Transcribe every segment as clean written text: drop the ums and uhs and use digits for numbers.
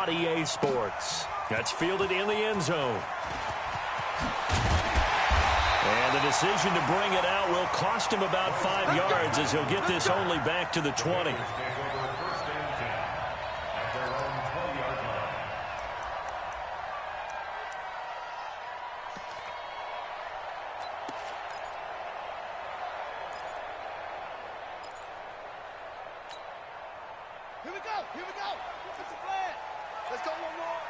on EA Sports. That's fielded in the end zone. And the decision to bring it out will cost him about 5 yards as he'll get this only back to the 20. Here we go. What's the plan? Let's go one more.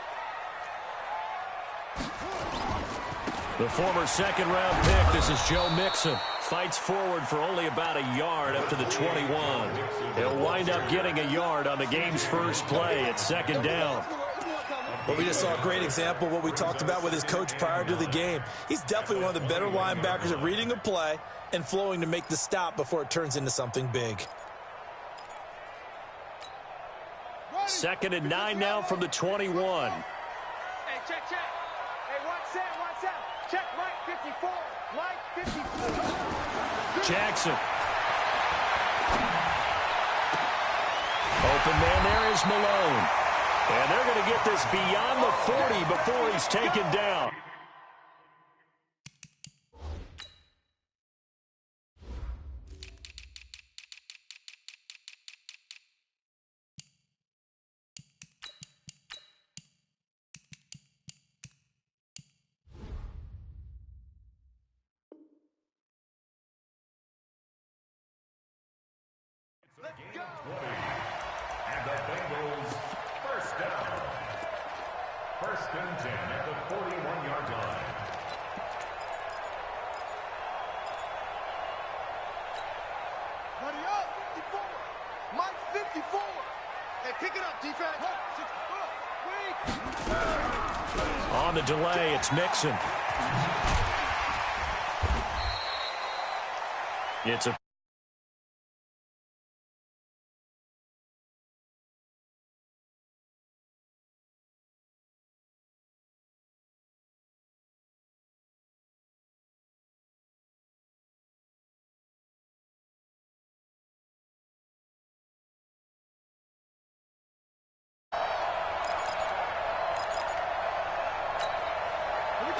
The former second-round pick, this is Joe Mixon, fights forward for only about a yard up to the 21. He'll wind up getting a yard on the game's first play at second down. Well, we just saw a great example of what we talked about with his coach prior to the game. He's definitely one of the better linebackers at reading a play and flowing to make the stop before it turns into something big. 2nd and 9 now from the 21. Hey, check. Hey, watch out. Check Mike 54. Mike 54. Jackson. Open man there is Malone. And they're going to get this beyond the 40 before he's taken down. And the Bengals first down. 1st and 10 at the 41-yard line. Hurry up, 54. Mike 54. Hey, pick it up, defense. On the delay, it's Mixon. It's a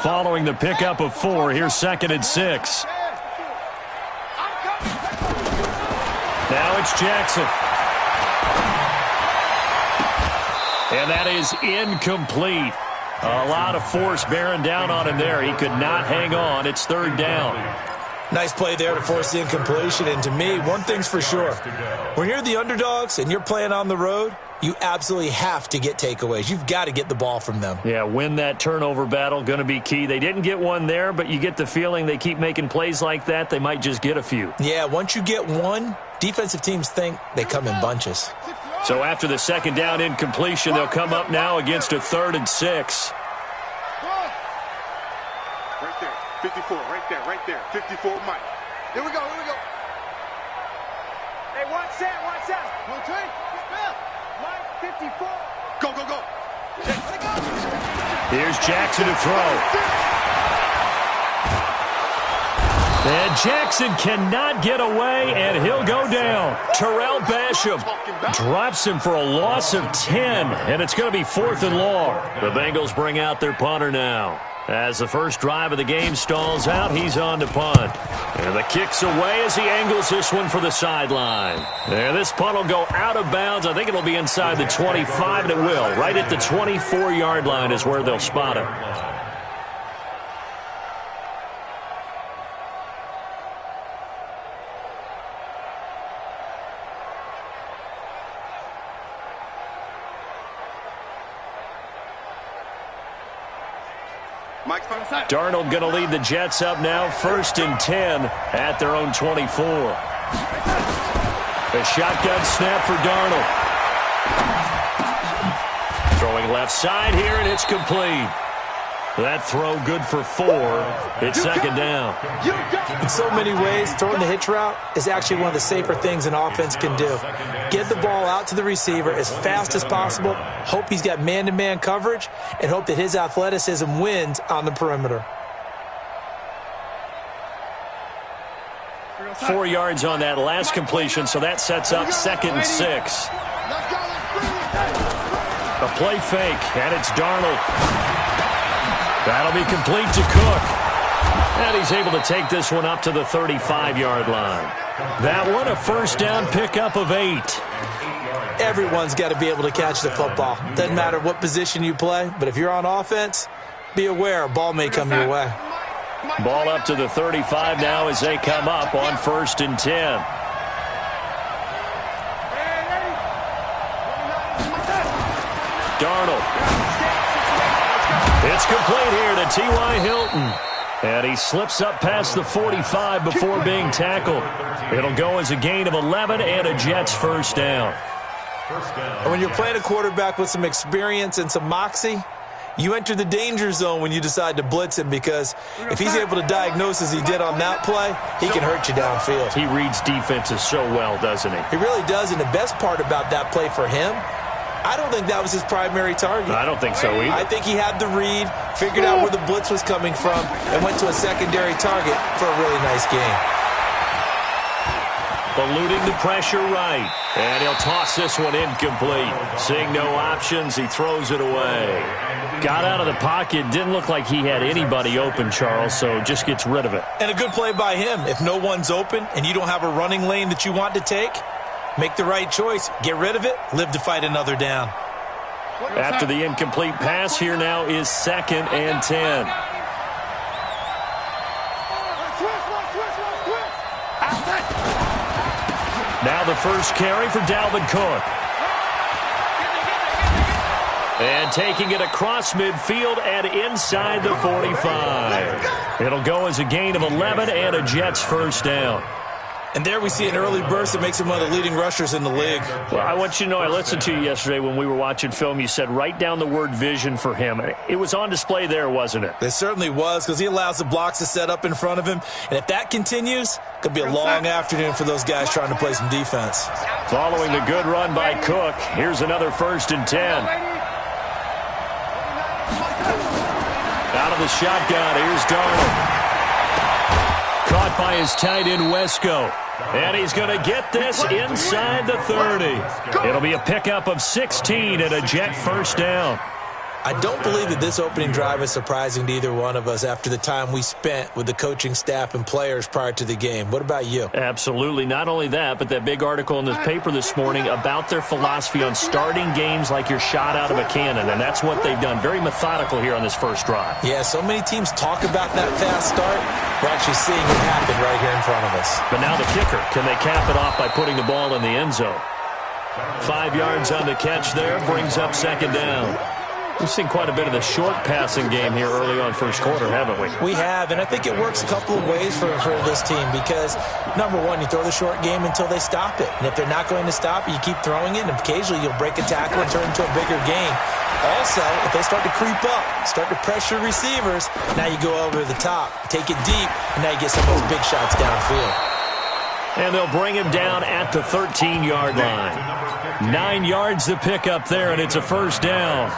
following the pickup of 4, here's 2nd and 6. Now it's Jackson. And that is incomplete. A lot of force bearing down on him there. He could not hang on. It's 3rd down. Nice play there to force the incompletion. And to me, one thing's for sure. When you're the underdogs and you're playing on the road, you absolutely have to get takeaways. You've got to get the ball from them. Yeah, win that turnover battle, going to be key. They didn't get one there, but you get the feeling they keep making plays like that, they might just get a few. Yeah, once you get one, defensive teams think they come in bunches. So after the 2nd down incompletion, they'll come up now against a 3rd and 6. Right there, 54, right there. 54, Mike. Here we go. Hey, watch out. Mike 54. Go. Here's Jackson to throw. And Jackson cannot get away, and he'll go down. Terrell Basham drops him for a loss of 10, and it's going to be 4th and long. The Bengals bring out their punter now. As the first drive of the game stalls out, he's on to punt. And the kick's away as he angles this one for the sideline. And this punt will go out of bounds. I think it'll be inside the 25, and it will. Right at the 24-yard line is where they'll spot it. Darnold going to lead the Jets up now, 1st and 10 at their own 24. A shotgun snap for Darnold. Throwing left side here, and it's complete. That throw good for 4. It's 2nd down. In so many ways, throwing the hitch route is actually one of the safer things an offense can do. Get the ball out to the receiver as fast as possible, hope he's got man-to-man coverage, and hope that his athleticism wins on the perimeter. 4 yards on that last completion, so that sets up 2nd and 6. A play fake, and it's Darnold. That'll be complete to Cook. And he's able to take this one up to the 35-yard line. That one a first down pickup of 8. Everyone's got to be able to catch the football. Doesn't matter what position you play, but if you're on offense, be aware a ball may come your way. Ball up to the 35 now as they come up on 1st and 10. Darnold. It's complete here to T.Y. Hilton. And he slips up past the 45 before being tackled. It'll go as a gain of 11 and a Jets first down. And when you're playing a quarterback with some experience and some moxie, you enter the danger zone when you decide to blitz him, because if he's able to diagnose as he did on that play, he can hurt you downfield. He reads defenses so well, doesn't he? He really does, and the best part about that play for him, I don't think that was his primary target. I don't think so either. I think he had the read, figured out where the blitz was coming from, and went to a secondary target for a really nice game. Eluding the pressure right. And he'll toss this one incomplete. Seeing no options, he throws it away. Got out of the pocket. Didn't look like he had anybody open, Charles, so just gets rid of it. And a good play by him. If no one's open and you don't have a running lane that you want to take, make the right choice. Get rid of it. Live to fight another down. After the incomplete pass, here now is 2nd and 10. Now the first carry for Dalvin Cook. And taking it across midfield and inside the 45. It'll go as a gain of 11 and a Jets first down. And there we see an early burst that makes him one of the leading rushers in the league. Well, I want you to know, I listened to you yesterday when we were watching film. You said write down the word vision for him. It was on display there, wasn't it? It certainly was, because he allows the blocks to set up in front of him. And if that continues, it could be a long afternoon for those guys trying to play some defense. Following the good run by Cook, here's another 1st and 10. Out of the shotgun, here's Darnold. Caught by his tight end, Wesco. And he's going to get this inside the 30. It'll be a pickup of 16 and a Jet first down. I don't believe that this opening drive is surprising to either one of us after the time we spent with the coaching staff and players prior to the game. What about you? Absolutely. Not only that, but that big article in this paper this morning about their philosophy on starting games like you're shot out of a cannon, and that's what they've done. Very methodical here on this first drive. Yeah, so many teams talk about that fast start. We're actually seeing it happen right here in front of us. But now the kicker. Can they cap it off by putting the ball in the end zone? 5 yards on the catch there, brings up 2nd down. We've seen quite a bit of the short passing game here early on first quarter, haven't we? We have, and I think it works a couple of ways for this team because, number one, you throw the short game until they stop it. And if they're not going to stop it, you keep throwing it, and occasionally you'll break a tackle and turn it into a bigger game. Also, if they start to creep up, start to pressure receivers, now you go over the top, take it deep, and now you get some of those big shots downfield. And they'll bring him down at the 13-yard line. 9 yards to pick up there, and it's a first down.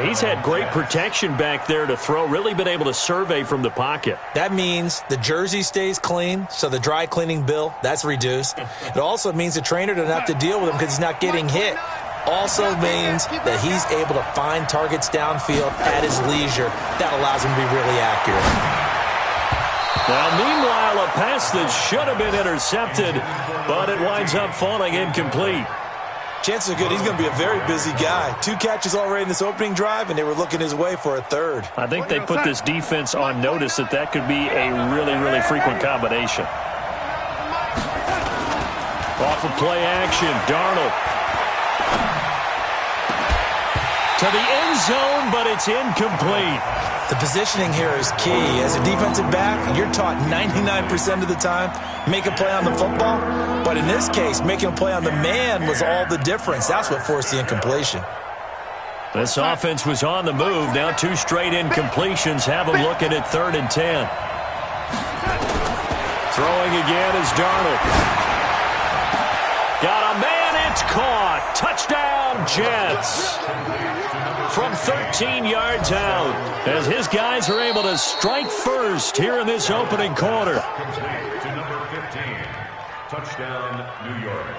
He's had great protection back there to throw, really been able to survey from the pocket. That means the jersey stays clean, so the dry cleaning bill, that's reduced. It also means the trainer doesn't have to deal with him because he's not getting hit. Also means that he's able to find targets downfield at his leisure. That allows him to be really accurate. Now, meanwhile, a pass that should have been intercepted, but it winds up falling incomplete. Chances are good he's going to be a very busy guy. 2 catches already in this opening drive, and they were looking his way for a third. I think they put this defense on notice that could be a really, really frequent combination. Off of play action, Darnold. To the end zone, but it's incomplete. The positioning here is key. As a defensive back, you're taught 99% of the time, make a play on the football. But in this case, making a play on the man was all the difference. That's what forced the incompletion. This offense was on the move. Now 2 straight incompletions have them looking at 3rd and 10. Throwing again is Darnold. Got a man, it's caught. Touchdown, Jets. From 13 yards out, as his guys are able to strike first here in this opening quarter. To number 15, touchdown, New York.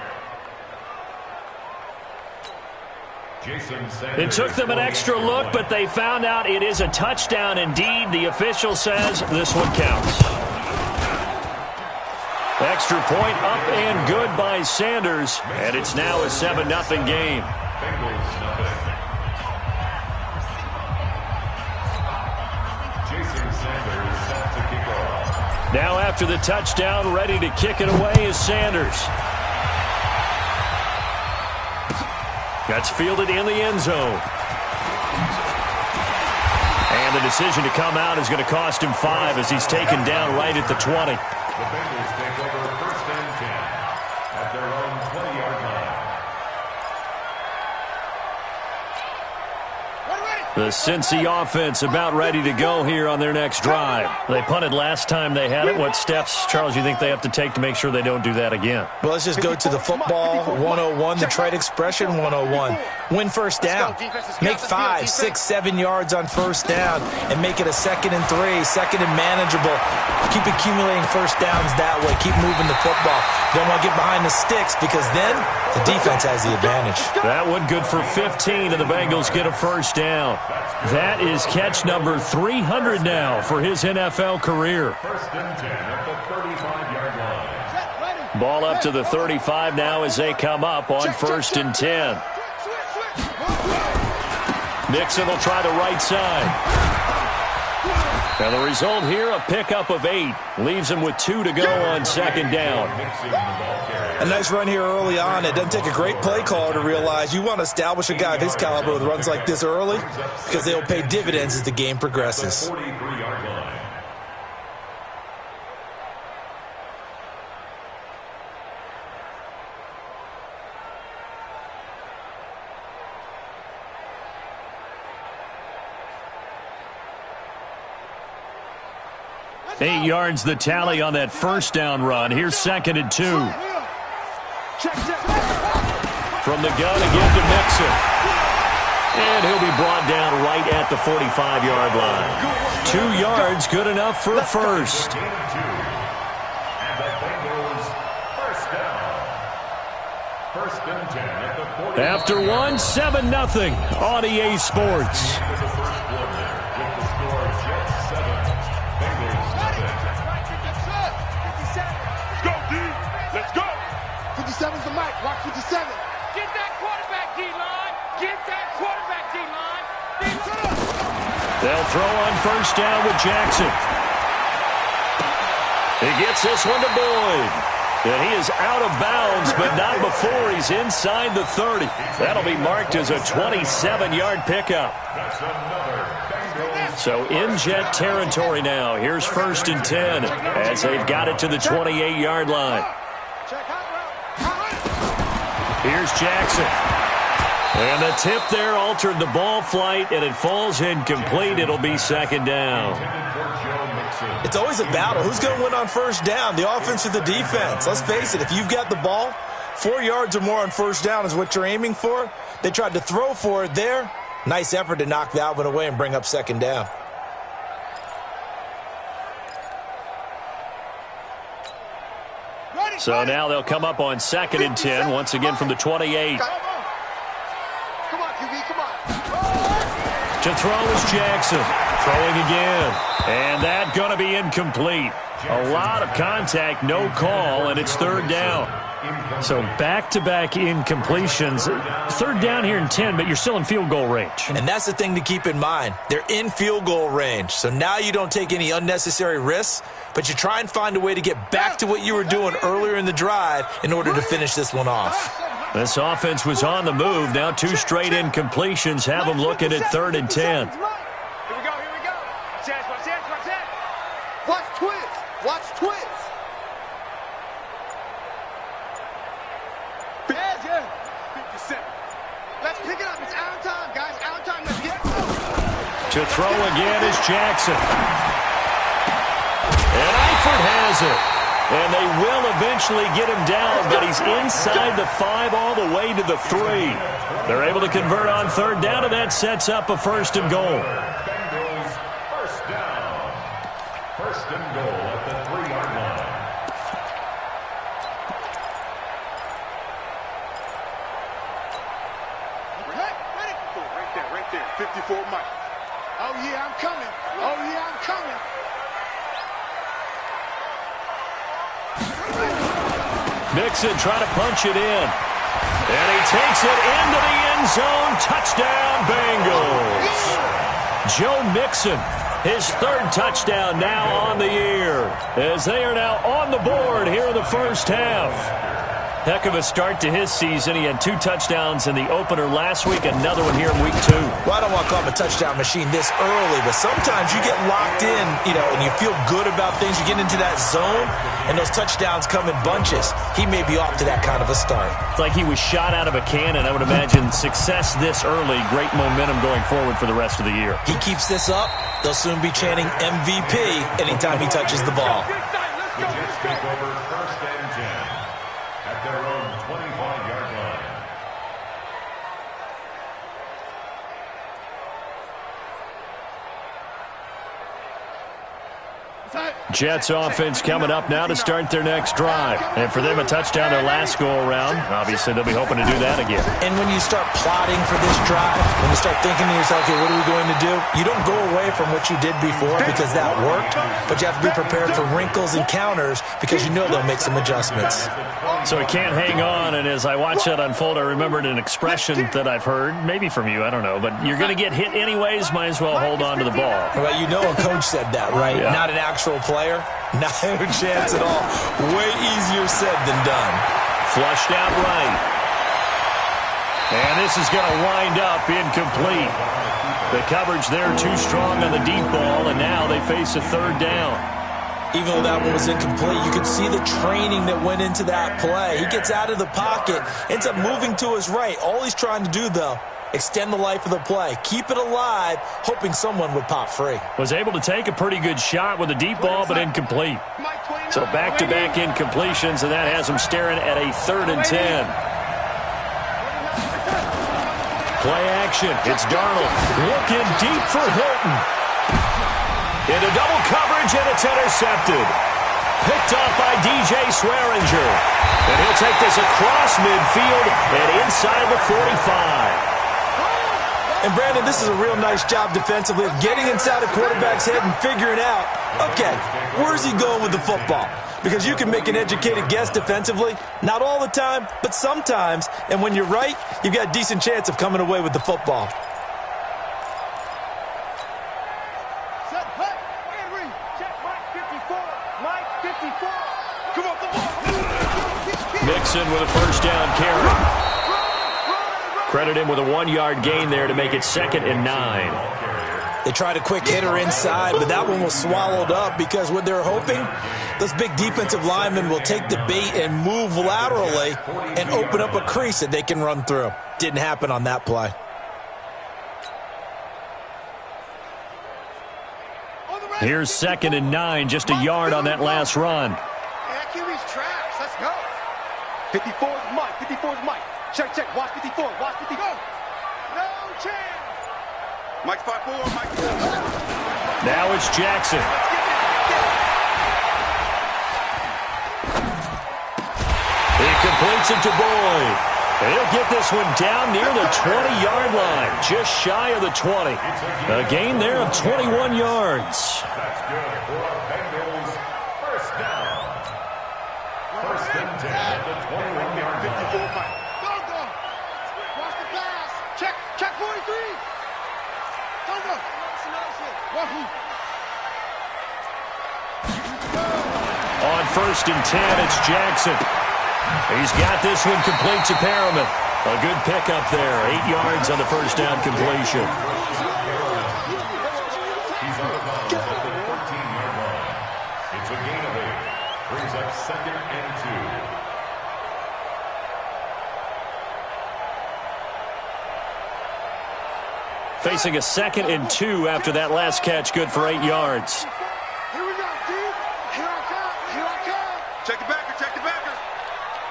It took them an extra look, but they found out it is a touchdown indeed. The official says this one counts. Extra point up and good by Sanders, and it's now a 7-0 game. Now after the touchdown, ready to kick it away is Sanders. That's fielded in the end zone. And the decision to come out is going to cost him 5 as he's taken down right at the 20. The Bengals take over 1st and 10 at their own 20-yard line. The Cincy offense about ready to go here on their next drive. They punted last time they had it. What steps, Charles, you think they have to take to make sure they don't do that again? Well, let's just go to the football 101, the trade expression 101. Win first down. Make 5, 6, 7 yards on first down and make it a 2nd and 3, 2nd and manageable. Keep accumulating first downs that way. Keep moving the football. Don't want to get behind the sticks because then the defense has the advantage. That one good for 15, and the Bengals get a first down. That is catch number 300 now for his NFL career. 1st and 10 at the 35-yard line. Ball up to the 35 now as they come up on 1st and 10. Mixon will try the right side. And the result here, a pickup of 8. Leaves him with 2 to go on 2nd down. A nice run here early on. It doesn't take a great play caller to realize you want to establish a guy of his caliber with runs like this early because they'll pay dividends as the game progresses. 43-yard line. Eight yards the tally on that first down run. Here's 2nd and 2. From the gun again to Mixon. And he'll be brought down right at the 45-yard line. 2 yards, good enough for a first. And the Bengals first down. 1st and 10 at the 40. After 1, 7-0 on EA Sports. Let's go. 57's the mic. Watch 57. Get that quarterback, D-line. Get that quarterback, D-line. They'll throw on first down with Jackson. He gets this one to Boyd. And he is out of bounds, but not before he's inside the 30. That'll be marked as a 27-yard pickup. That's another Bengals. So in Jet territory now. Here's 1st and 10 as they've got it to the 28-yard line. Here's Jackson. And the tip there altered the ball flight, and it falls incomplete. It'll be 2nd down. It's always a battle. Who's going to win on first down, the offense or the defense? Let's face it, if you've got the ball, 4 yards or more on first down is what you're aiming for. They tried to throw for it there. Nice effort to knock that one away and bring up 2nd down. So now they'll come up on 2nd and 10, once again from the 28. Come on, QB, come on. To throw is Jackson. Throwing again. And that going to be incomplete. A lot of contact, no call, and it's 3rd down. So back-to-back incompletions. 3rd down here in 10, but you're still in field goal range. And that's the thing to keep in mind. They're in field goal range. So now you don't take any unnecessary risks, but you try and find a way to get back to what you were doing earlier in the drive in order to finish this one off. This offense was on the move. Now 2 straight incompletions have them looking at 3rd and 10. Here we go. Chance, watch chance, watch chance. Watch twins. Watch twins. Yeah. 57. Let's pick it up. It's out of time, guys. Out of time. Let's get it. To throw again is Jackson. And Eifert has it. And they will eventually get him down, but he's inside the 5 all the way to the 3. They're able to convert on 3rd down, and that sets up a 1st and goal. Bengals first down. 1st and goal at the 3-yard line. 54 Mike. Oh, yeah, I'm coming. Oh, yeah, I'm coming. Mixon trying to punch it in. And he takes it into the end zone. Touchdown, Bengals. Joe Mixon, his third touchdown now on the year, as they are now on the board here in the first half. Heck of a start to his season. He had 2 touchdowns in the opener last week, another one here in week 2. Well, I don't want to call him a touchdown machine this early, but sometimes you get locked in, and you feel good about things. You get into that zone, and those touchdowns come in bunches. He may be off to that kind of a start. It's like he was shot out of a cannon. I would imagine success this early, great momentum going forward for the rest of the year. He keeps this up, they'll soon be chanting MVP anytime he touches the ball. The Jets take over 1st and 10 at their own 25-yard line. Jets offense coming up now to start their next drive. And for them, a touchdown their last go-around. Obviously, they'll be hoping to do that again. And when you start plotting for this drive, when you start thinking to yourself, okay, what are we going to do? You don't go away from what you did before because that worked, but you have to be prepared for wrinkles and counters because you know they'll make some adjustments. So he can't hang on, and as I watch that unfold, I remembered an expression that I've heard, maybe from you, I don't know, but you're going to get hit anyways, might as well hold on to the ball. Well, you know a coach said that, right? Yeah. Not an actual player. No chance at all. Way easier said than done. Flushed out right. And this is going to wind up incomplete. The coverage there too strong on the deep ball, and now they face a third down. Even though that one was incomplete, you could see the training that went into that play. He gets out of the pocket, ends up moving to his right. All he's trying to do, though, extend the life of the play. Keep it alive, hoping someone would pop free. Was able to take a pretty good shot with a deep ball, but incomplete. So back-to-back incompletions, and that has him staring at a 3rd and 10. Play action. It's Darnold looking deep for Hilton. Into double coverage, and it's intercepted. Picked off by DJ Swearinger. And he'll take this across midfield and inside the 45. And, Brandon, this is a real nice job defensively of getting inside a quarterback's head and figuring out, okay, where's he going with the football? Because you can make an educated guess defensively, not all the time, but sometimes. And when you're right, you've got a decent chance of coming away with the football. Mixon with a first down carry. Credit him with a 1-yard gain there to make it 2nd and 9. They tried a quick hitter inside, but that one was swallowed up because what they're hoping, those big defensive linemen will take the bait and move laterally and open up a crease that they can run through. Didn't happen on that play. Here's 2nd and 9, just a yard on that last run. That QB's trash. Let's go. 54 is Mike. 54 is Mike. Check, check. Watch 54. Watch 54. No chance. Mike's 5-4. Mike. Now it's Jackson. He completes it to Boyd. And he'll get this one down near the 20-yard line, just shy of the 20. A gain there of 21 yards. That's good for a Bengals first down. 1st and 10 at the 21-yard line. 54 Mike. Go, go. Watch the pass. Check, check 43. Go, go. Wahoo. On 1st and 10, it's Jackson. He's got this one complete to Perriman. A good pickup there. 8 yards on the first down completion. He's on the bounce at the 14-yard line. It's a gain of 8. Brings up 2nd and 2. Facing a 2nd and 2 after that last catch, good for 8 yards. Here we go, dude. Here I come. Here I come. Check the backer. Check the backer.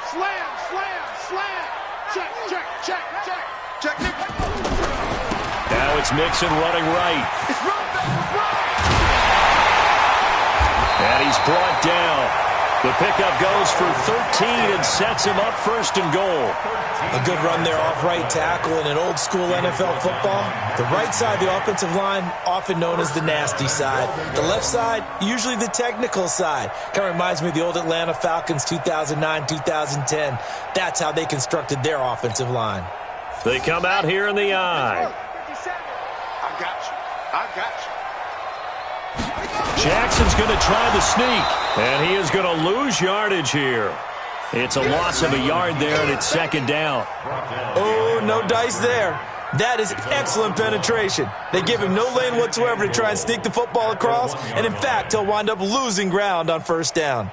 Slam, slam, slam. Check, check, check, check. Check, check. Now it's Mixon running right. It's run back. It's run. And he's brought down. The pickup goes for 13 and sets him up first and goal. A good run there off right tackle in an old-school NFL football. The right side of the offensive line, often known as the nasty side. The left side, usually the technical side. Kind of reminds me of the old Atlanta Falcons 2009-2010. That's how they constructed their offensive line. They come out here in the I. I got you. I got you. Jackson's going to try the sneak, and he is going to lose yardage here. It's a loss of a yard there, and it's second down. Oh, no dice there. That is excellent penetration. They give him no lane whatsoever to try and sneak the football across, and in fact, he'll wind up losing ground on first down.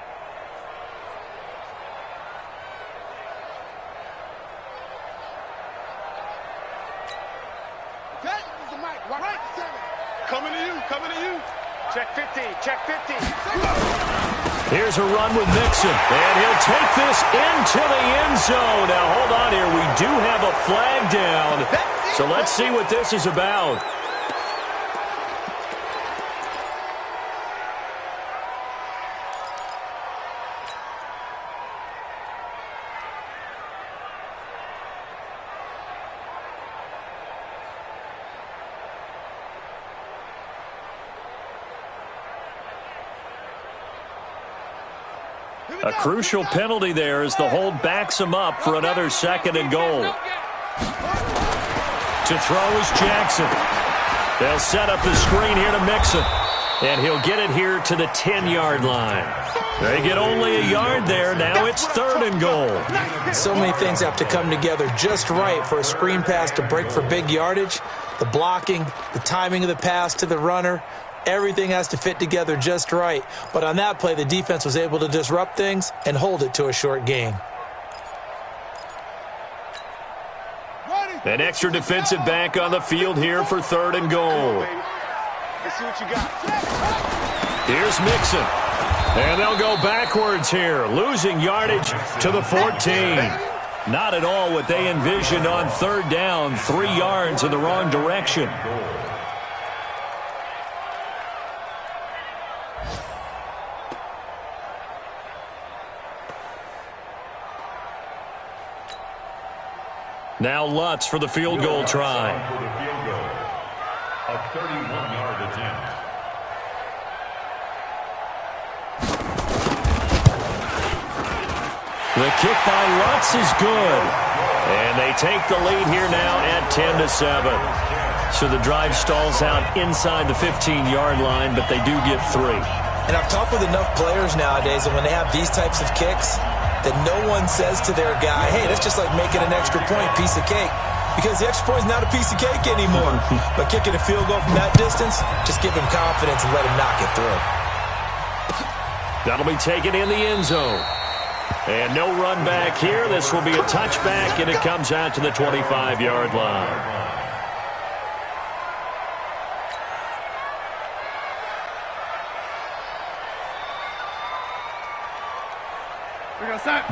Coming to you, coming to you. Check 50, check 50. Here's a run with Mixon, and he'll take this into the end zone. Now, hold on here. We do have a flag down, so let's see what this is about. A crucial penalty there as the hold backs him up for another second and goal. To throw is Jackson. They'll set up the screen here to Mixon, and he'll get it here to the 10-yard line. They get only a yard there. Now it's third and goal. So many things have to come together just right for a screen pass to break for big yardage. The blocking, the timing of the pass to the runner, everything has to fit together just right. But on that play, the defense was able to disrupt things and hold it to a short gain. An extra defensive back on the field here for third and goal. Let's see what you got. Here's Mixon. And they'll go backwards here, losing yardage to the 14. Not at all what they envisioned on third down, 3 yards in the wrong direction. Now Lutz for the field goal try. A 31-yard attempt. The kick by Lutz is good. And they take the lead here now at 10-7. So the drive stalls out inside the 15-yard line, but they do get 3. And I've talked with enough players nowadays that when they have these types of kicks, that no one says to their guy, hey, that's just like making an extra point, piece of cake. Because the extra point is not a piece of cake anymore. But kicking a field goal from that distance, just give him confidence and let him knock it through. That'll be taken in the end zone. And no run back here. This will be a touchback, and it comes out to the 25-yard line.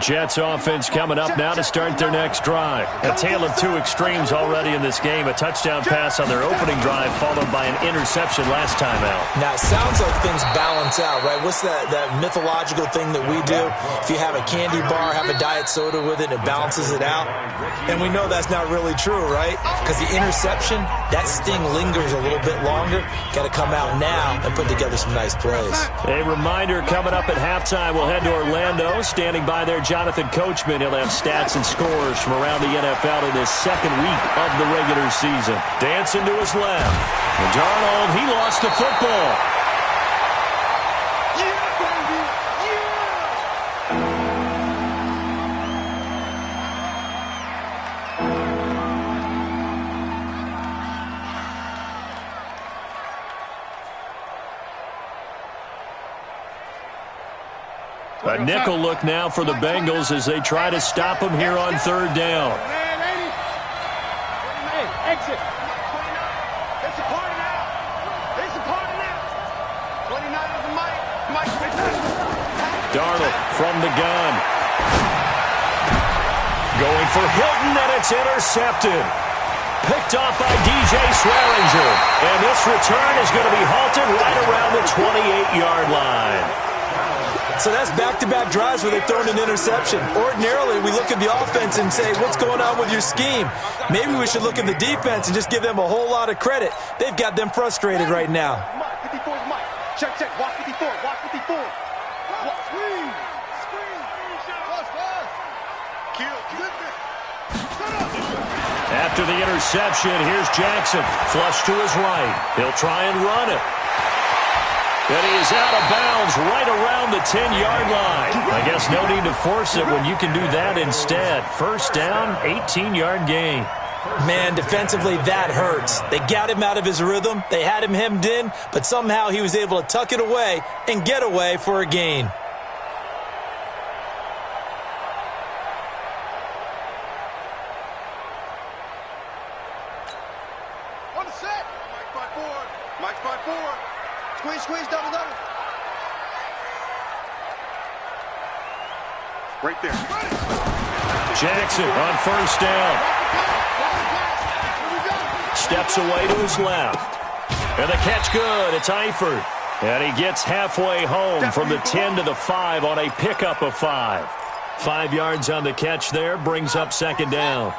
Jets offense coming up now to start their next drive. A tale of 2 extremes already in this game. A touchdown pass on their opening drive followed by an interception last time out. Now, it sounds like things balance out, right? What's that mythological thing that we do? If you have a candy bar, have a diet soda with it, it balances it out. And we know that's not really true, right? Because the interception, that sting lingers a little bit longer. Got to come out now and put together some nice plays. A reminder coming up at halftime. We'll head to Orlando. Standing by there, Jonathan Coachman. He'll have stats and scores from around the NFL in this second week of the regular season. Dancing to his left. And Darnold, he lost the football. A nickel look now for the Bengals as they try to stop him here on third down. Exit. 29. It's a party now. It's a party now. 29 is the Mike. Darnold from the gun. Going for Hilton, and it's intercepted. Picked off by DJ Swearinger. And this return is going to be halted right around the 28-yard line. So that's back-to-back drives where they've thrown an interception. Ordinarily, we look at the offense and say, what's going on with your scheme? Maybe we should look at the defense and just give them a whole lot of credit. They've got them frustrated right now. Mike, 54 is Mike. Check, check. Watch 54. Watch 54. Screen. After the interception, here's Jackson. Flush to his right. He'll try and run it. And he is out of bounds right around the 10-yard line. I guess no need to force it when you can do that instead. First down, 18-yard gain. Man, defensively, that hurts. They got him out of his rhythm. They had him hemmed in, but somehow he was able to tuck it away and get away for a gain. On the set. Mike 5-4. Mike 5-4. Squeeze, squeeze, double, double. Right there. Jackson on first down. Steps away to his left. And the catch good. It's Eifert. And he gets halfway home from the 10 to the 5 on a pickup of 5. 5 yards on the catch there. Brings up second down.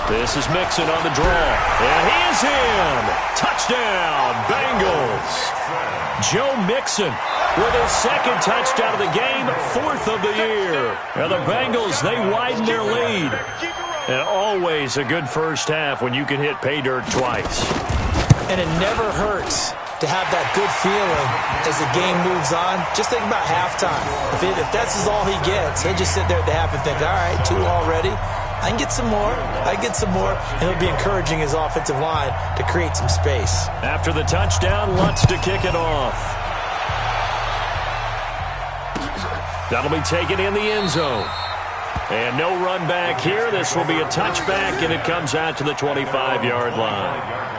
This is Mixon on the draw. And he is in. Touchdown, Bengals. Joe Mixon with his second touchdown of the game, 4th of the year. And the Bengals, they widen their lead. And always a good first half when you can hit pay dirt twice. And it never hurts to have that good feeling as the game moves on. Just think about halftime. If that's all he gets, he'll just sit there at the half and think, all right, 2 already. I can get some more. I can get some more. And he'll be encouraging his offensive line to create some space. After the touchdown, Lutz to kick it off. That'll be taken in the end zone. And no run back here. This will be a touchback, and it comes out to the 25-yard line.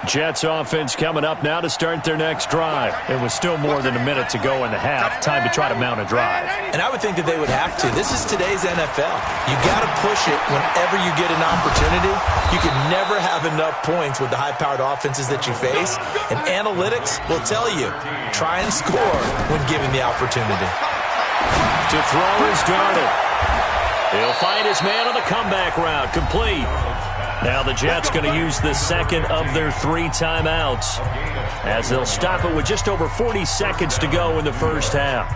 Jets offense coming up now to start their next drive. It was still more than a minute to go in the half. Time to try to mount a drive. And I would think that they would have to. This is today's NFL. You got to push it whenever you get an opportunity. You can never have enough points with the high-powered offenses that you face. And analytics will tell you, try and score when given the opportunity. To throw is Darnold. He'll find his man on the comeback route. Complete. Now the Jets going to use the second of their 3 timeouts as they'll stop it with just over 40 seconds to go in the first half.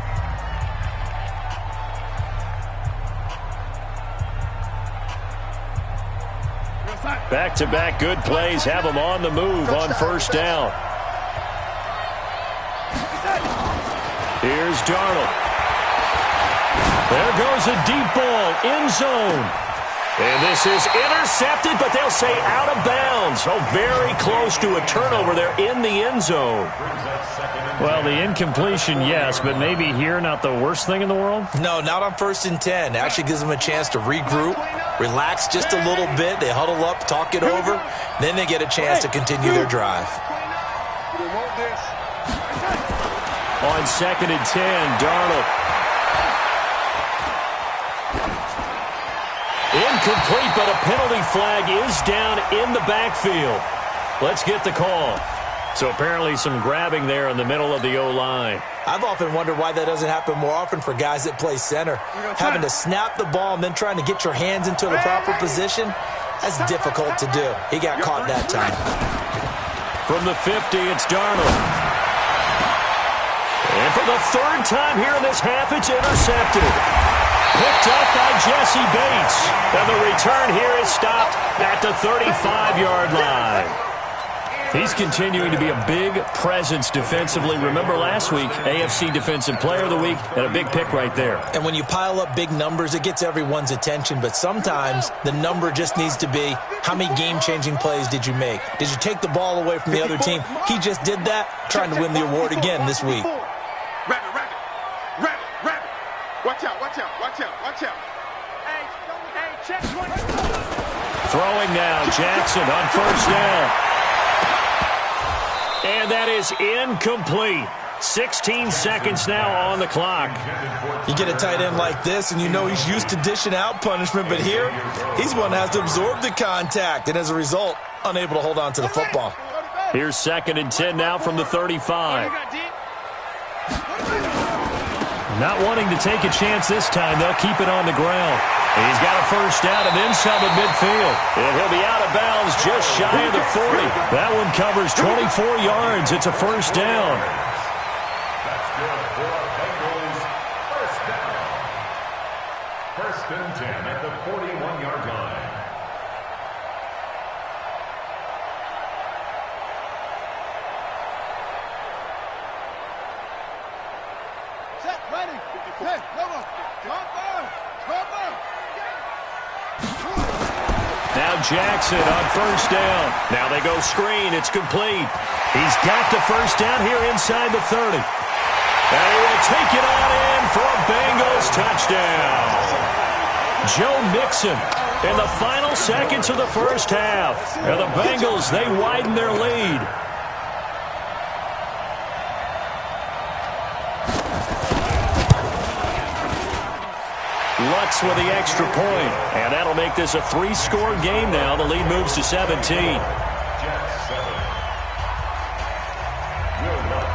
Back-to-back good plays have them on the move on first down. Here's Darnold. There goes a deep ball, end zone. And this is intercepted, but they'll say out of bounds. Oh, very close to a turnover there in the end zone. Well, the incompletion, yes, but maybe here not the worst thing in the world? No, not on 1st and 10. It actually gives them a chance to regroup, relax just a little bit. They huddle up, talk it over. Then they get a chance to continue their drive. On 2nd and 10, Darnold. Incomplete, but a penalty flag is down in the backfield. Let's get the call. So apparently some grabbing there in the middle of the O-line. I've often wondered why that doesn't happen more often for guys that play center. Having to snap the ball and then trying to get your hands into the proper position, that's difficult to do. He got caught that time. From the 50, it's Darnold. And for the 3rd time here in this half, it's intercepted. Picked up by Jesse Bates. And the return here is stopped at the 35-yard line. He's continuing to be a big presence defensively. Remember last week, AFC Defensive Player of the Week, and a big pick right there. And when you pile up big numbers, it gets everyone's attention. But sometimes the number just needs to be, how many game-changing plays did you make? Did you take the ball away from the other team? He just did that, trying to win the award again this week. Watch out, watch out, watch out, watch out. Hey, check 20. Throwing now, Jackson on first down. And that is incomplete. 16 seconds now on the clock. You get a tight end like this, and you know he's used to dishing out punishment, but here, he's one that has to absorb the contact, and as a result, unable to hold on to the football. Here's 2nd and 10 now from the 35. Not wanting to take a chance this time, they'll keep it on the ground. He's got a first down and then some at midfield. And he'll be out of bounds just shy of the 40. That one covers 24 yards. It's a first down. That's good for Bengals. First down. 1st and 10 at the 41-yard line. Set, ready. Hey, come on. Now Jackson on first down. Now they go screen. It's complete. He's got the first down here inside the 30. And he will take it on in for a Bengals touchdown. Joe Mixon in the final seconds of the first half. And the Bengals, they widen their lead. Lutz with the extra point. And that'll make this a 3-score game now. The lead moves to 17.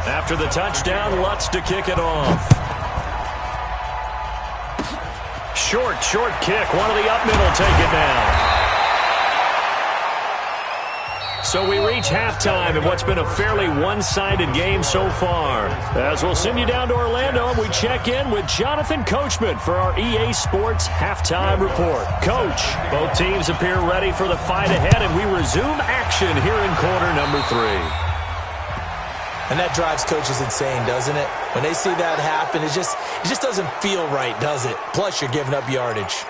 After the touchdown, Lutz to kick it off. Short kick. One of the up middle take it now. So we reach halftime in what's been a fairly one-sided game so far. As we'll send you down to Orlando, we check in with Jonathan Coachman for our EA Sports Halftime Report. Coach, both teams appear ready for the fight ahead, and we resume action here in quarter number 3. And that drives coaches insane, doesn't it? When they see that happen, it just doesn't feel right, does it? Plus, you're giving up yardage.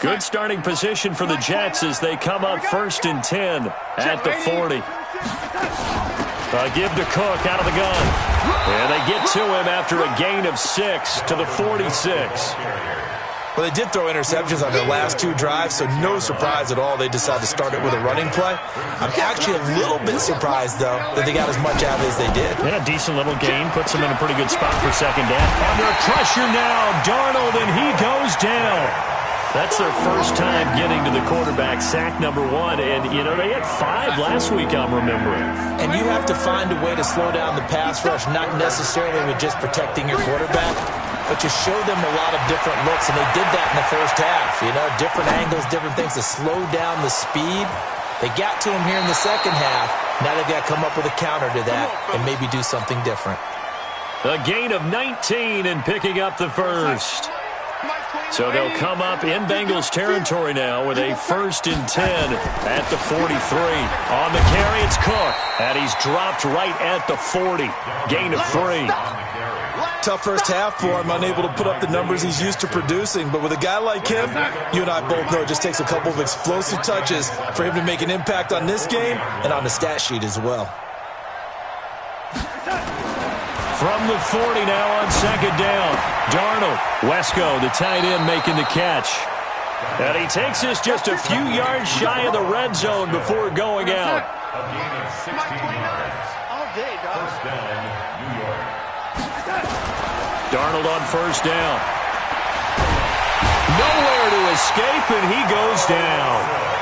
Good starting position for the Jets as they come up 1st and 10 at the 40. Give to Cook out of the gun. And they get to him after a gain of 6 to the 46. Well, they did throw interceptions on their last 2 drives, so no surprise at all they decided to start it with a running play. I'm actually a little bit surprised, though, that they got as much out of it as they did. Yeah, decent little gain. Puts them in a pretty good spot for second down. Under pressure now, Darnold, and he goes down. That's their first time getting to the quarterback, sack number 1. And, you know, they had 5 last week, I'm remembering. And you have to find a way to slow down the pass rush, not necessarily with just protecting your quarterback, but you show them a lot of different looks, and they did that in the first half. You know, different angles, different things to slow down the speed. They got to him here in the second half. Now they've got to come up with a counter to that and maybe do something different. A gain of 19 and picking up the first. So they'll come up in Bengals territory now with a 1st and 10 at the 43. On the carry, it's Cook. And he's dropped right at the 40. Gain of 3. Tough first half for him, unable to put up the numbers he's used to producing. But with a guy like him, you and I both know it just takes a couple of explosive touches for him to make an impact on this game and on the stat sheet as well. From the 40 now on second down. Darnold. Wesco, the tight end, making the catch. And he takes us just a few yards shy of the red zone before going out. A gain of 16 yards. First down, New York. Darnold on first down. Nowhere to escape, and he goes down.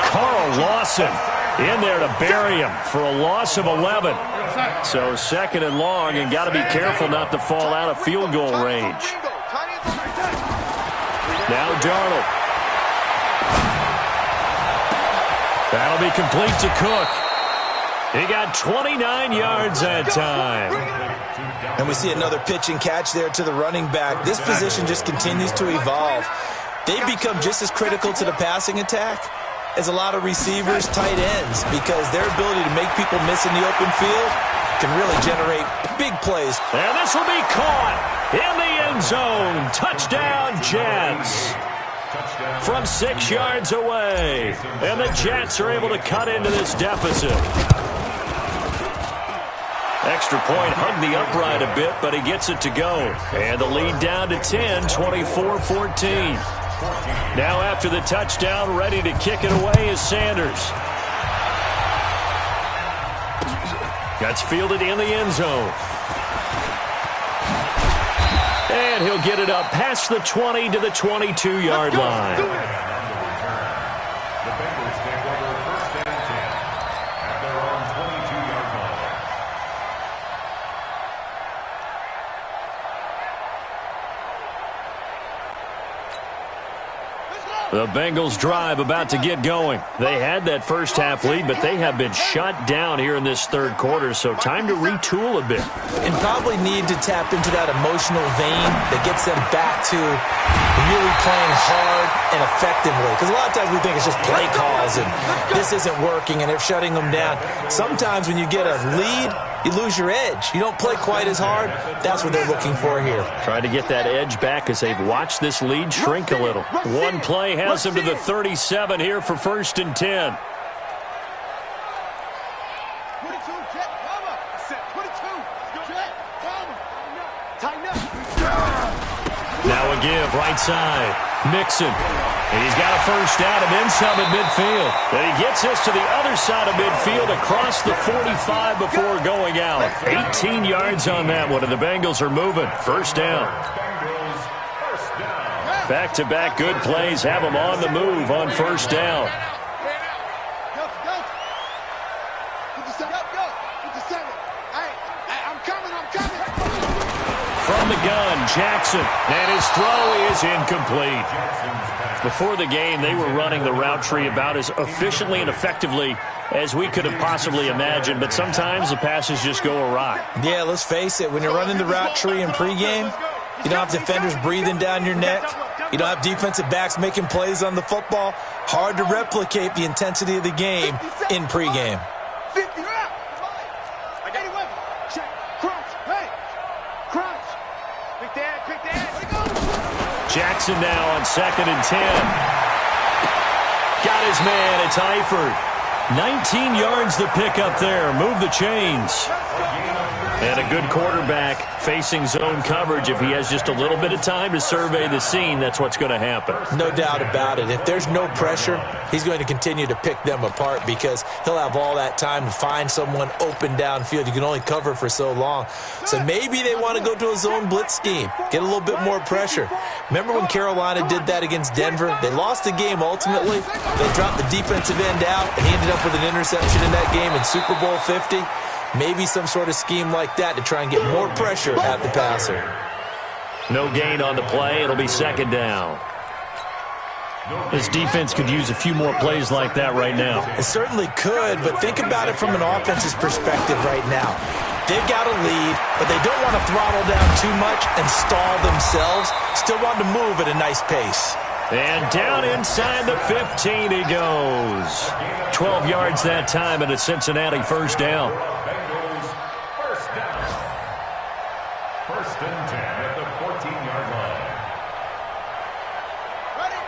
Carl Lawson in there to bury him for a loss of 11. So 2nd and long, and got to be careful not to fall out of field goal range. Now Darnold. That'll be complete to Cook. He got 29 yards that time. And we see another pitch and catch there to the running back. This position just continues to evolve. They've become just as critical to the passing attack as a lot of receivers, tight ends, because their ability to make people miss in the open field can really generate big plays. And this will be caught in the end zone. Touchdown, Jets. From 6 yards away. And the Jets are able to cut into this deficit. Extra point hugged the upright a bit, but he gets it to go. And the lead down to 10, 24-14. Now after the touchdown, ready to kick it away is Sanders. That's fielded in the end zone. And he'll get it up past the 20 to the 22-yard line. The Bengals take over first and 10 at their own 22-yard line. The Bengals drive about to get going. They had that first half lead, but they have been shut down here in this third quarter, so time to retool a bit. And probably need to tap into that emotional vein that gets them back to really playing hard and effectively. Because a lot of times we think it's just play calls and this isn't working and they're shutting them down. Sometimes when you get a lead, you lose your edge. You don't play quite as hard. That's what they're looking for here. Try to get that edge back as they've watched this lead shrink a little. One play has them to the 37 here for first and 10. Now a give, right side. Mixon. And he's got a first down and then some at midfield. And he gets us to the other side of midfield across the 45 before going out. 18 yards on that one, and the Bengals are moving. First down. Back-to-back good plays have them on the move on first down. From the gun, Jackson, and his throw is incomplete. Before the game, they were running the route tree about as efficiently and effectively as we could have possibly imagined, but sometimes the passes just go awry. Yeah, let's face it, when you're running the route tree in pregame, you don't have defenders breathing down your neck. You don't have defensive backs making plays on the football. Hard to replicate the intensity of the game in pregame. Jackson now on 2nd and 10. Got his man. It's Eifert. 19 yards to pick up there. Move the chains. And a good quarterback facing zone coverage. If he has just a little bit of time to survey the scene, that's what's going to happen. No doubt about it. If there's no pressure, he's going to continue to pick them apart because he'll have all that time to find someone open downfield. You can only cover for so long. So maybe they want to go to a zone blitz scheme, get a little bit more pressure. Remember when Carolina did that against Denver? They lost the game ultimately. They dropped the defensive end out, and he ended up with an interception in that game in Super Bowl 50. Maybe some sort of scheme like that to try and get more pressure at the passer. No gain on the play. It'll be second down. This defense could use a few more plays like that right now. It certainly could, but think about it from an offense's perspective right now. They've got a lead, but they don't want to throttle down too much and stall themselves. Still want to move at a nice pace. And down inside the 15 he goes. 12 yards that time and a Cincinnati first down. First and 10 at the 14-yard line. Ready?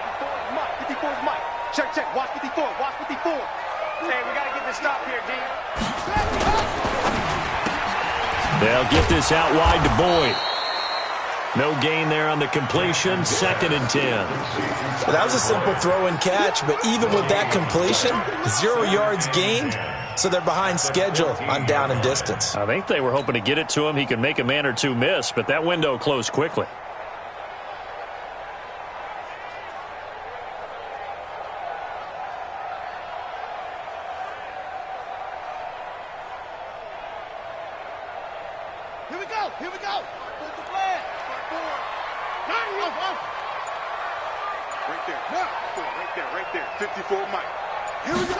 54 is Mike. Check, check. Watch 54. Watch 54. Hey, we got to get this stop here, D. They'll get this out wide to Boyd. No gain there on the completion. 2nd and 10. Well, that was a simple throw and catch, but even with that completion, 0 yards gained, so they're behind schedule on down and distance. I think they were hoping to get it to him. He could make a man or two miss, but that window closed quickly. Here we go. Here we go. What's the plan? Right there. Right there. 54 Mike. Here we go.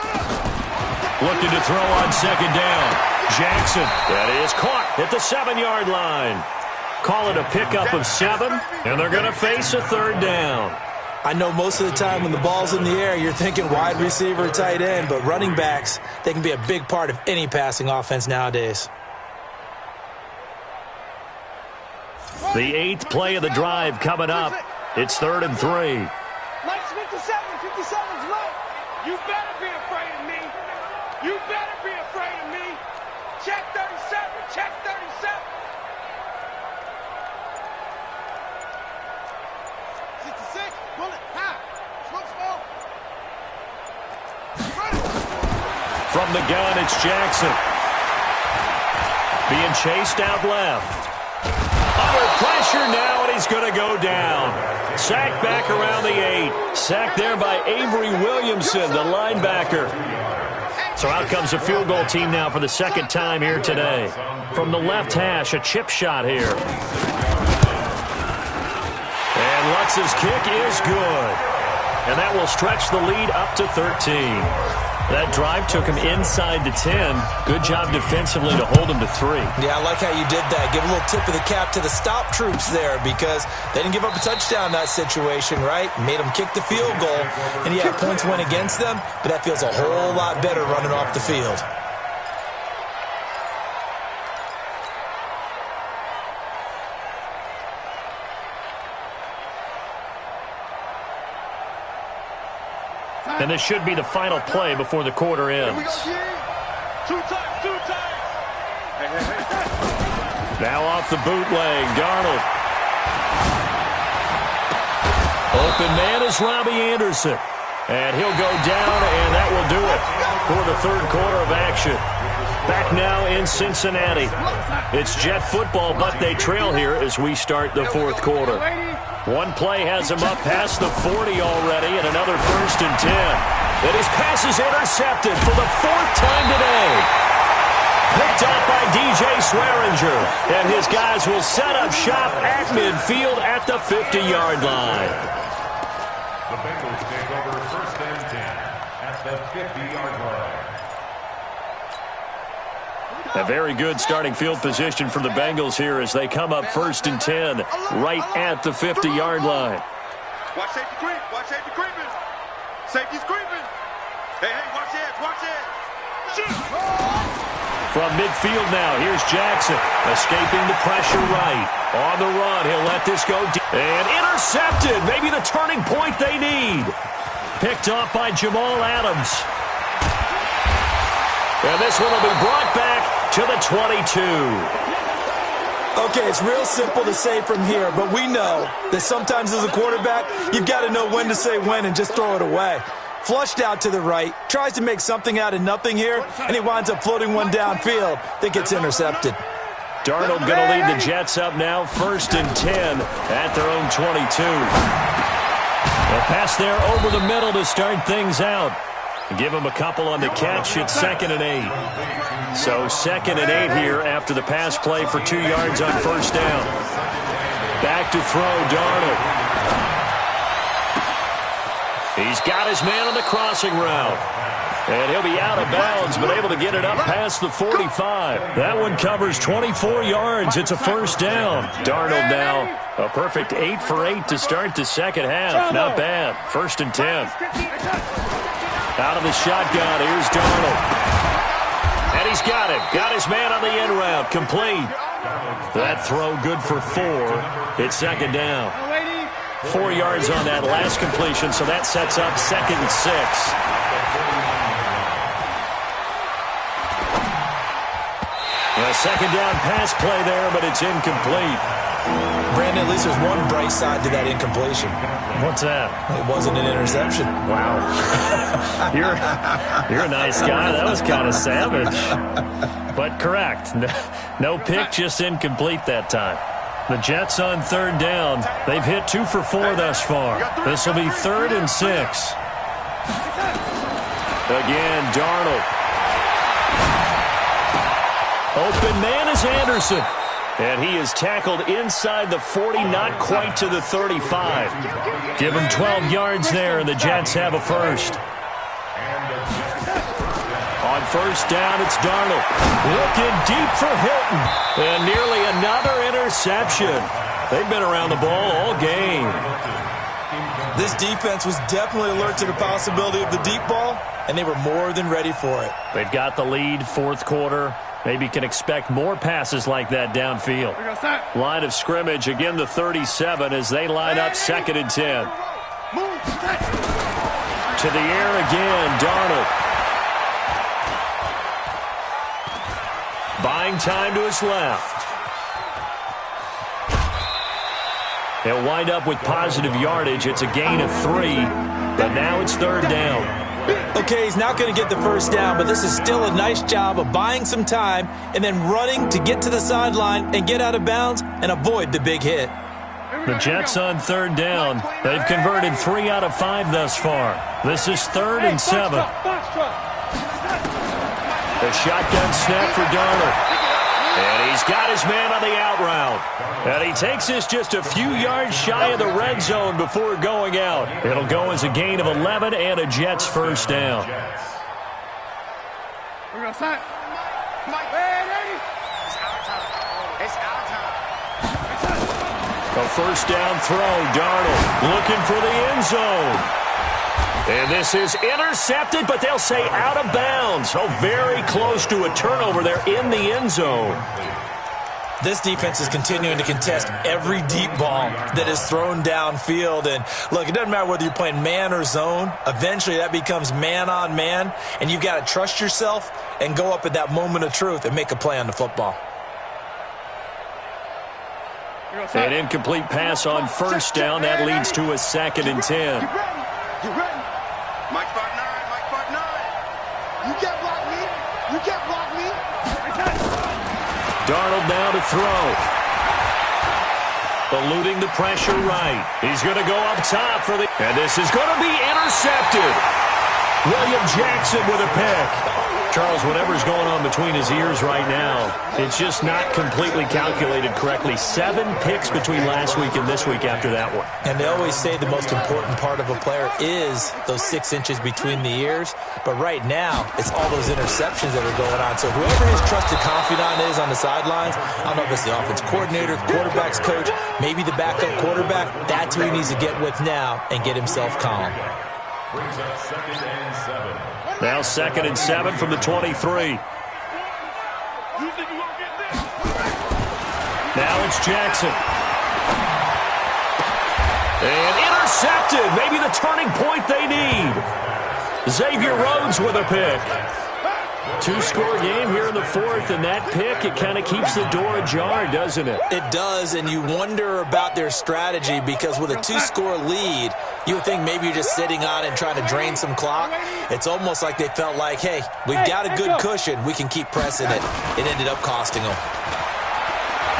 Looking to throw on second down. Jackson. That is caught at the 7-yard line. Call it a pickup of 7, and they're going to face a third down. I know most of the time when the ball's in the air, you're thinking wide receiver, tight end, but running backs, they can be a big part of any passing offense nowadays. The 8th play of the drive coming up. It's 3rd and 3. Mike's 57. 57's right. You better be afraid of me. You better be afraid of me. Check 37. Check 37. 66. Pull it. Half. From the gun, it's Jackson. Being chased out left. Under pressure now, and he's going to go down. Sacked back around the 8. Sacked there by Avery Williamson, the linebacker. So out comes a field goal team now for the second time here today. From the left hash, a chip shot here. And Lutz's kick is good. And that will stretch the lead up to 13. That drive took him inside the 10. Good job defensively to hold him to 3. Yeah, I like how you did that. Give a little tip of the cap to the stop troops there because they didn't give up a touchdown in that situation, right? Made them kick the field goal. And yeah, points went against them, but that feels a whole lot better running off the field. And this should be the final play before the quarter ends. Two times. Now off the bootleg, Darnold. Open man is Robbie Anderson. And he'll go down, and that will do it for the third quarter of action. Back now in Cincinnati. It's Jet football, but they trail here as we start the fourth quarter. One play has him up past the 40 already, and another 1st and 10. And his pass is intercepted for the 4th time today. Picked up by DJ Swearinger, and his guys will set up shop at midfield at the 50-yard line. The Bengals take over 1st and 10 at the 50-yard line. A very good starting field position for the Bengals here as they come up 1st and 10 right at the 50-yard line. Watch safety creep. Watch safety creeping. Safety's creeping. Hey, watch it. Shoot. From midfield now, here's Jackson escaping the pressure right. On the run, he'll let this go deep. And intercepted. Maybe the turning point they need. Picked off by Jamal Adams. And this one will be brought back to the 22. Okay, it's real simple to say from here, but we know that sometimes as a quarterback, you've got to know when to say when and just throw it away. Flushed out to the right, tries to make something out of nothing here, and he winds up floating one downfield that gets intercepted. Darnold going to lead the Jets up now, 1st and 10 at their own 22. A pass there over the middle to start things out. Give him a couple on the catch. It's 2nd and 8. So 2nd and 8 here after the pass play for 2 yards on 1st down. Back to throw, Darnold. He's got his man on the crossing route. And he'll be out of bounds, but able to get it up past the 45. That one covers 24 yards. It's a 1st down. Darnold now a perfect 8 for 8 to start the second half. Not bad. 1st and 10. Out of the shotgun, here's Darnold. And he's got him. Got his man on the end route. Complete. That throw good for 4. It's 2nd down. 4 yards on that last completion, so that sets up 2nd and 6. A 2nd down pass play there, but it's incomplete. Brandon, at least there's one bright side to that incompletion. What's that? It wasn't an interception. Wow. You're a nice guy. That was kind of savage. But correct. No pick, just incomplete that time. The Jets on 3rd down. They've hit 2 for 4 thus far. This will be 3rd and 6. Again, Darnold. Open man is Anderson. And he is tackled inside the 40, not quite to the 35. Give him 12 yards there, and the Jets have a 1st. On 1st down, it's Darnold. Looking deep for Hilton. And nearly another interception. They've been around the ball all game. This defense was definitely alert to the possibility of the deep ball, and they were more than ready for it. They've got the lead, 4th quarter. Maybe can expect more passes like that downfield. Line of scrimmage, again the 37 as they line up 2nd and 10. To the air again, Darnold. Buying time to his left. He'll wind up with positive yardage. It's a gain of 3, but now it's 3rd down. Okay, he's not going to get the first down, but this is still a nice job of buying some time and then running to get to the sideline and get out of bounds and avoid the big hit. The Jets on third down. They've converted 3 out of 5 thus far. This is 3rd and 7. The shotgun snap for Darnold. And he's got his man on the out route. And he takes this just a few yards shy of the red zone before going out. It'll go as a gain of 11 and a Jets first down. We're going to sign. It's our time. A first down throw. Darnold looking for the end zone. And this is intercepted, but they'll say out of bounds. So very close to a turnover there in the end zone. This defense is continuing to contest every deep ball that is thrown downfield. And look, it doesn't matter whether you're playing man or zone. Eventually that becomes man on man. And you've got to trust yourself and go up at that moment of truth and make a play on the football. An incomplete pass on first down. That leads to a 2nd and 10. You ready? Mike 5-9, Mike 5-9. You can't block me. You can't block me. Darnold now to throw. Eluding the pressure right. He's going to go up top for the... And this is going to be intercepted. William Jackson with a pick. Charles, whatever's going on between his ears right now, it's just not completely calculated correctly. 7 picks between last week and this week after that one. And they always say the most important part of a player is those 6 inches between the ears. But right now, it's all those interceptions that are going on. So whoever his trusted confidant is on the sidelines, I don't know if it's the offense coordinator, quarterback's coach, maybe the backup quarterback, that's who he needs to get with now and get himself calm. Brings up 2nd and 7. Now 2nd and 7 from the 23. Now it's Jackson. And intercepted. Maybe the turning point they need. Xavier Rhodes with a pick. 2-score game here in the 4th, and that pick, it kind of keeps the door ajar, doesn't it? It does, and you wonder about their strategy because with a 2-score lead, you would think maybe you're just sitting on and trying to drain some clock. It's almost like they felt like, hey, we've got a good cushion. We can keep pressing it. It ended up costing them.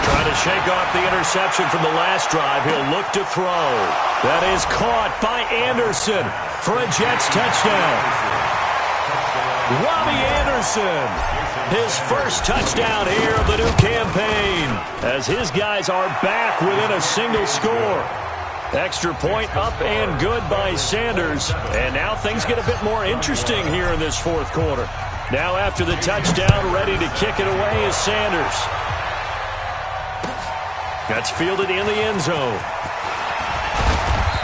Trying to shake off the interception from the last drive. He'll look to throw. That is caught by Anderson for a Jets touchdown. Robbie Anderson, his first touchdown here of the new campaign, as his guys are back within a single score. Extra point up and good by Sanders, and now things get a bit more interesting here in this 4th quarter. Now after the touchdown, ready to kick it away is Sanders. That's fielded in the end zone.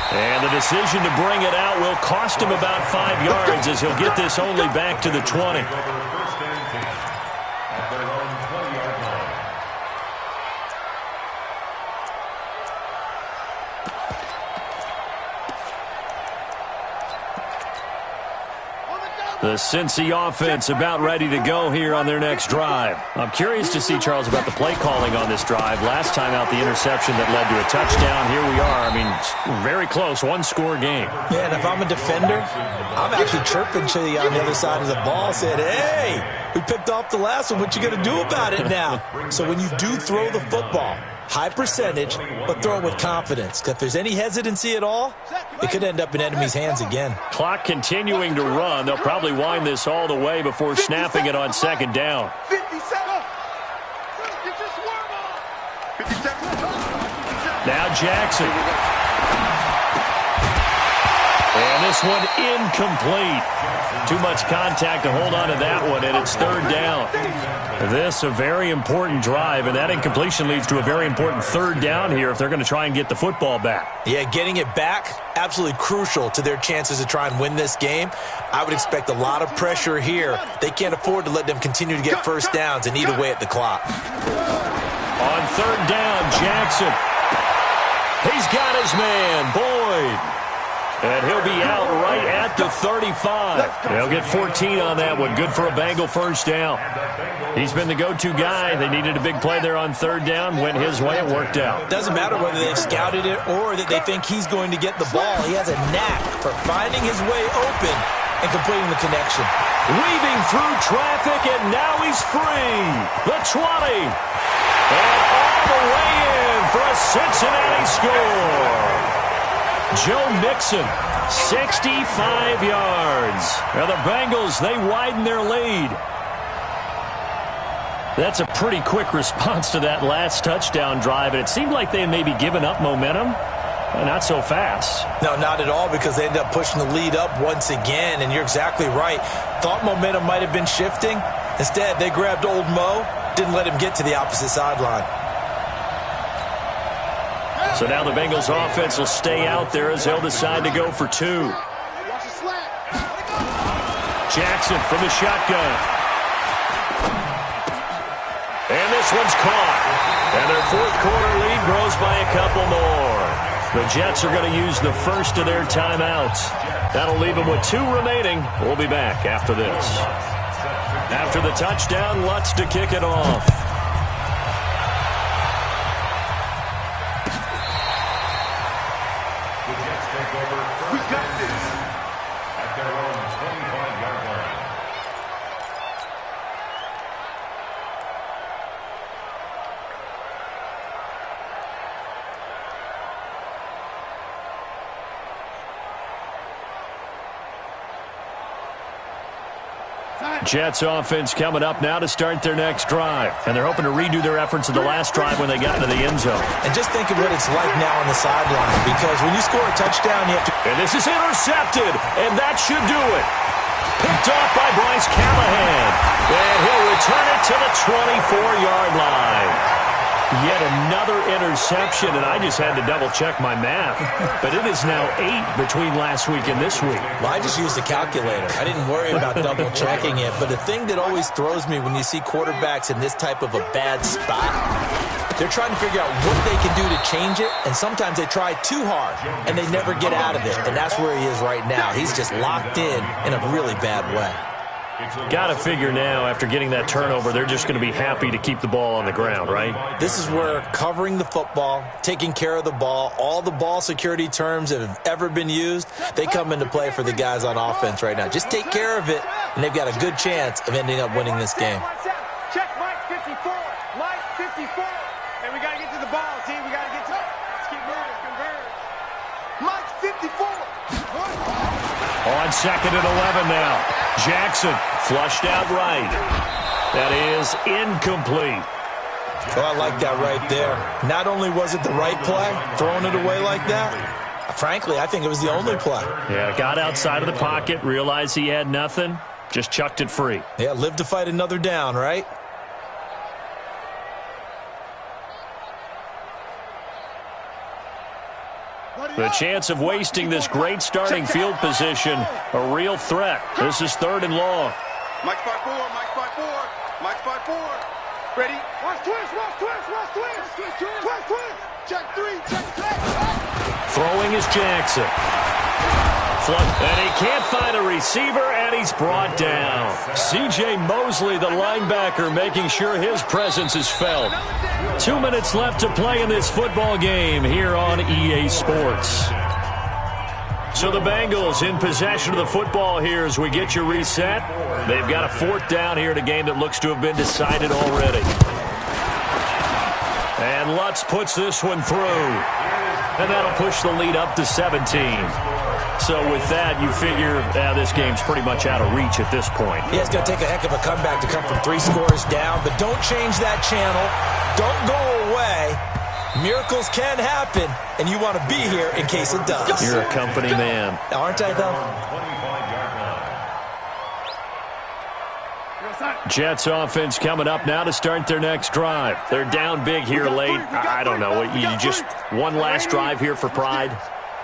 And the decision to bring it out will cost him about 5 yards as he'll get this only back to the 20. The Cincy offense about ready to go here on their next drive. I'm curious to see, Charles, about the play calling on this drive. Last time out, the interception that led to a touchdown. Here we are. I mean, very close, 1-score game. Yeah, and if I'm a defender, I'm actually chirping to you on the other side of the ball, saying, hey, we picked off the last one. What you going to do about it now? So when you do throw the football, high percentage, but throw it with confidence. Because if there's any hesitancy at all, it could end up in enemy's hands again. Clock continuing to run. They'll probably wind this all the way before snapping it on 2nd down. 50 seconds. Get your swerve on. 50 seconds. Now Jackson. And this one incomplete. Too much contact to hold on to that one, and it's 3rd down. This a very important drive, and that incompletion leads to a very important 3rd down here if they're going to try and get the football back. Yeah, getting it back, absolutely crucial to their chances to try and win this game. I would expect a lot of pressure here. They can't afford to let them continue to get first downs and eat away at the clock. On 3rd down, Jackson. He's got his man, Boyd. And he'll be out right at the 35. They'll get 14 on that one. Good for a Bengal first down. He's been the go-to guy. They needed a big play there on 3rd down. Went his way. It worked out. Doesn't matter whether they've scouted it or that they think he's going to get the ball. He has a knack for finding his way open and completing the connection. Weaving through traffic, and now he's free. The 20. And all the way in for a Cincinnati score. Joe Mixon, 65 yards. Now the Bengals, they widen their lead. That's a pretty quick response to that last touchdown drive, and it seemed like they had maybe given up momentum. Not so fast. No, not at all, because they ended up pushing the lead up once again, and you're exactly right. Thought momentum might have been shifting. Instead, they grabbed old Mo, didn't let him get to the opposite sideline. So now the Bengals offense will stay out there as they'll decide to go for 2. Jackson from the shotgun. And this one's caught. And their fourth quarter lead grows by a couple more. The Jets are going to use the first of their timeouts. That'll leave them with 2 remaining. We'll be back after this. After the touchdown, Lutz to kick it off. The Jets take over. We got this. At their own 25-yard line. Jets offense coming up now to start their next drive. And they're hoping to redo their efforts of the last drive when they got into the end zone. And just think of what it's like now on the sideline, because when you score a touchdown, you have to... And this is intercepted, and that should do it. Picked off by Bryce Callahan. And he'll return it to the 24-yard line. Yet another interception, and I just had to double-check my math. But it is now 8 between last week and this week. Well, I just used a calculator. I didn't worry about double-checking it. But the thing that always throws me when you see quarterbacks in this type of a bad spot, they're trying to figure out what they can do to change it, and sometimes they try too hard, and they never get out of it. And that's where he is right now. He's just locked in a really bad way. Got to figure now, after getting that turnover, they're just going to be happy to keep the ball on the ground, right? This is where covering the football, taking care of the ball, all the ball security terms that have ever been used, they come into play for the guys on offense right now. Just take care of it, and they've got a good chance of ending up winning this game. Check Mike 54. Mike 54. And we got to get to the ball, team. We got to get to it. Let's keep moving. Converge. Mike 54. On second and 11 now. Jackson flushed out right. That is incomplete. Oh, I like that right there. Not only was it the right play, throwing it away like that, frankly, I think it was the only play. Yeah, got outside of the pocket, realized he had nothing, just chucked it free. Yeah, live to fight another down, right? The chance of wasting this great starting field position, a real threat. This is 3rd and long. Mike 5-4, Mike 5-4, Mike 5-4. Ready? Watch twist, watch twist, watch twist. Twist, twist. Check 3, check 3. Throwing is Jackson. And he can't find a receiver, and he's brought down. C.J. Mosley, the linebacker, making sure his presence is felt. 2 minutes left to play in this football game here on EA Sports. So the Bengals in possession of the football here as we get you reset. They've got a 4th down here in a game that looks to have been decided already. And Lutz puts this one through. And that'll push the lead up to 17. So with that, you figure this game's pretty much out of reach at this point. Yeah, it's going to take a heck of a comeback to come from 3 scores down, but don't change that channel. Don't go away. Miracles can happen, and you want to be here in case it does. You're a company man. Aren't I, though? Jets offense coming up now to start their next drive. They're down big here late. I don't know. You just one last drive here for pride?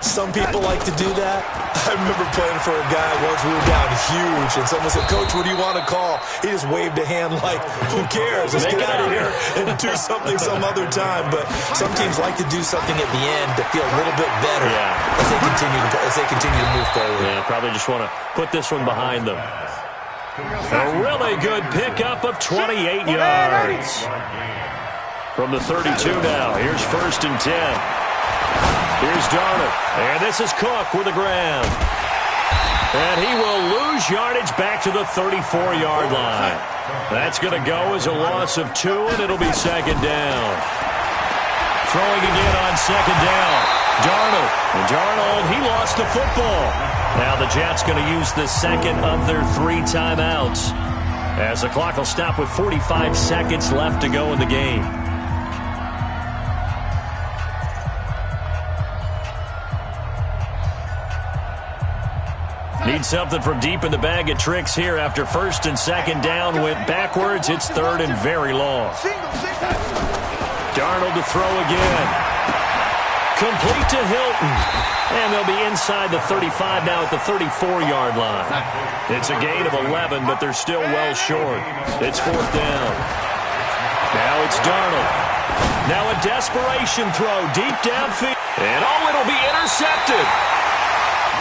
Some people like to do that. I remember playing for a guy once. We were down huge, and someone said, "Coach, what do you want to call?" He just waved a hand like, "Who cares? Let's get out of here and do something some other time." But some teams like to do something at the end to feel a little bit better as they continue to move forward. Yeah, probably just want to put this one behind them. A really good pickup of 28 yards. From the 32 now, here's 1st and 10. Here's Darnold, and this is Cook with the ground. And he will lose yardage back to the 34-yard line. That's going to go as a loss of 2, and it'll be second down. Throwing again on second down. Darnold, he lost the football. Now the Jets going to use the second of their 3 timeouts, as the clock will stop with 45 seconds left to go in the game. Need something from deep in the bag of tricks here after first and second down went backwards. It's third and very long. Darnold to throw again. Complete to Hilton. And they'll be inside the 35 now at the 34-yard line. It's a gain of 11, but they're still well short. It's fourth down. Now it's Darnold. Now a desperation throw deep downfield. And it'll be intercepted.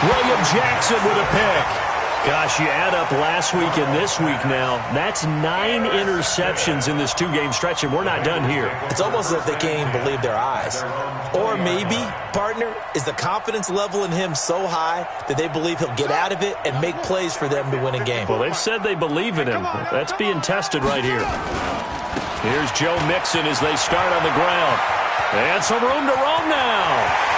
William Jackson with a pick. Gosh, you add up last week and this week now. That's 9 interceptions in this 2-game stretch, and we're not done here. It's almost as if they can't even believe their eyes. Or maybe, partner, is the confidence level in him so high that they believe he'll get out of it and make plays for them to win a game. Well, they've said they believe in him. That's being tested right here. Here's Joe Mixon as they start on the ground. And some room to roam now.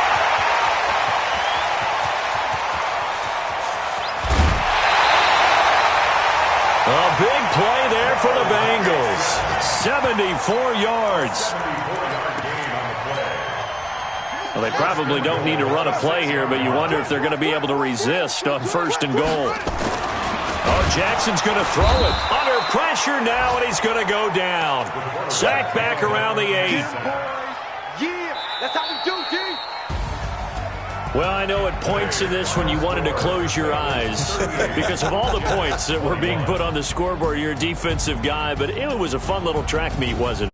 A big play there for the Bengals. 74 yards. Well, they probably don't need to run a play here, but you wonder if they're going to be able to resist on first and goal. Oh, Jackson's going to throw it. Under pressure now, and he's going to go down. Sacked back around the 8. Yeah, that's how we do, D. Well, I know at points in this when you wanted to close your eyes because of all the points that were being put on the scoreboard. You're a defensive guy, but it was a fun little track meet, wasn't it?